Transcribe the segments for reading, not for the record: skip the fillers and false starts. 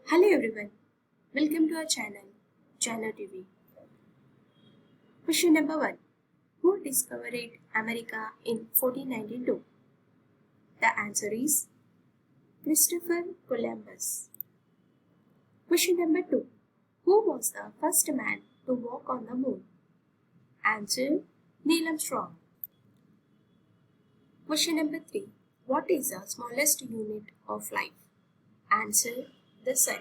Hello everyone, welcome to our channel TV. Question number 1. Who discovered America in 1492? The answer is Christopher Columbus. Question number 2. Who was the first man to walk on the moon? Answer Neil Armstrong. Question number 3. What is the smallest unit of life? Answer the sun.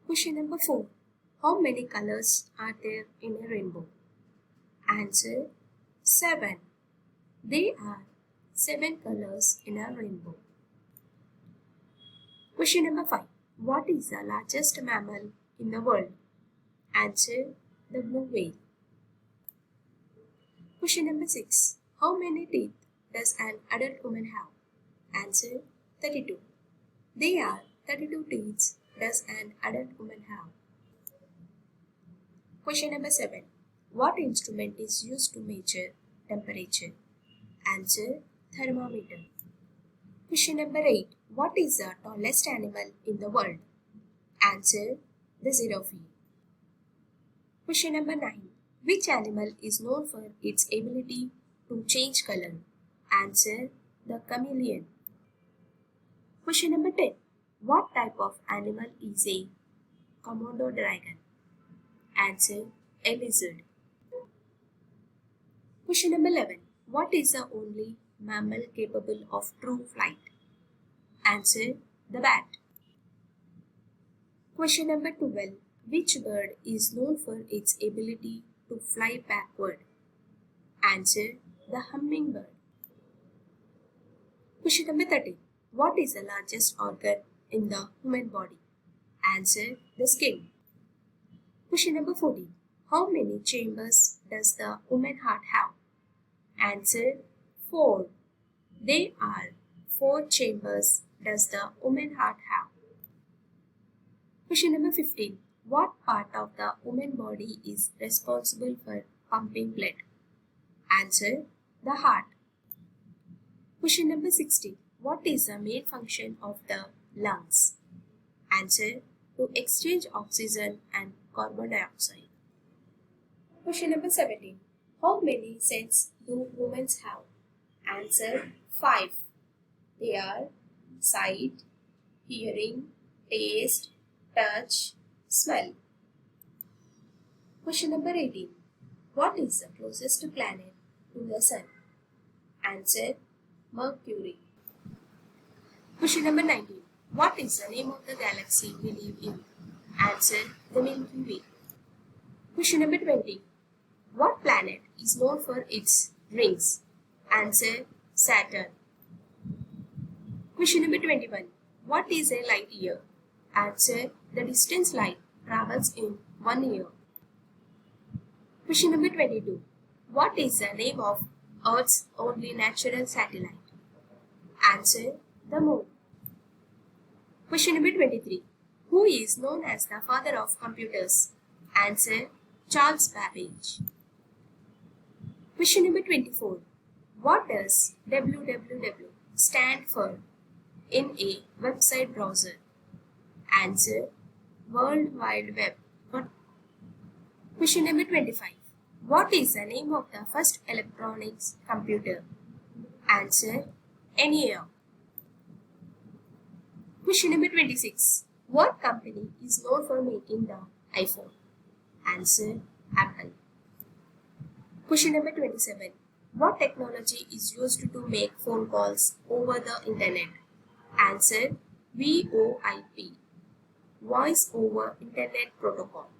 Question number 4. How many colors are there in a rainbow? Answer 7. There are 7 colors in a rainbow. Question number 5. What is the largest mammal in the world? Answer the blue whale. Question number 6. How many teeth does an adult woman have? Answer 32. There are 32 teeth does an adult woman have. Question number 7. What instrument is used to measure temperature? Answer thermometer. Question number 8. What is the tallest animal in the world? Answer the giraffe. Question number 9. Which animal is known for its ability to change color? Answer the chameleon. Question number 10. What type of animal is a Komodo dragon? Answer a lizard. Question number 11. What is the only mammal capable of true flight? Answer the bat. Question number 12. Which bird is known for its ability to fly backward? Answer the hummingbird. Question number 13. What is the largest organ in the human body? Answer the skin. Question number 14. How many chambers does the human heart have? Answer 4. There are 4 chambers does the human heart have. Question number 15. What part of the human body is responsible for pumping blood? Answer the heart. Question number 16. What is the main function of the lungs? Answer to exchange oxygen and carbon dioxide. Question number 17. How many senses do humans have? Answer 5. They are sight, hearing, taste, touch, smell. Question number 18. What is the closest planet to the sun? Answer Mercury. Question number 19. What is the name of the galaxy we live in? Answer the Milky Way. Question number 20. What planet is known for its rings? Answer Saturn. Question number 21. What is a light year? Answer the distance light travels in 1 year. Question number 22. What is the name of Earth's only natural satellite? Answer the moon. Question number 23. Who is known as the father of computers? Answer Charles Babbage. Question number 24. What does www stand for in a website browser? Answer World Wide Web. Question number 25. What is the name of the first electronics computer? Answer ENIAC. Question number 26. What company is known for making the iPhone? Answer Apple. Question number 27. What technology is used to make phone calls over the internet? Answer VoIP. Voice over Internet Protocol.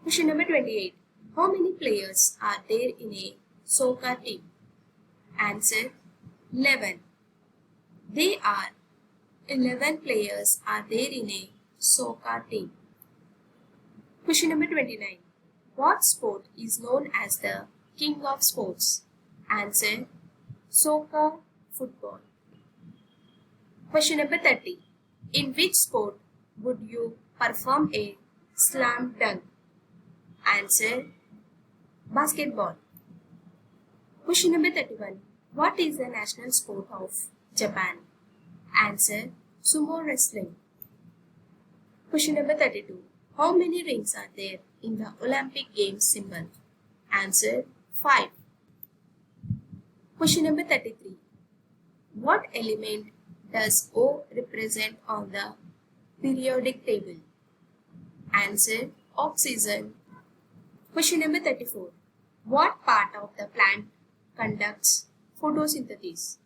Question number 28. How many players are there in a soccer team? Answer 11. There are 11 players are there in a soccer team. Question number 29. What sport is known as the king of sports? Answer soccer, football. Question number 30. In which sport would you perform a slam dunk? Answer basketball. Question number 31. What is the national sport of Japan? Answer Sumo wrestling. Question number 32. How many rings are there in the Olympic Games symbol? Answer 5. Question number 33. What element does O represent on the periodic table? Answer oxygen. Question number 34. What part of the plant conducts photosynthesis?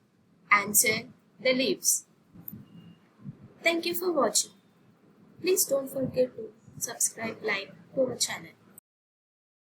Answer the leaves. Thank you for watching. Please don't forget to subscribe, like to our channel.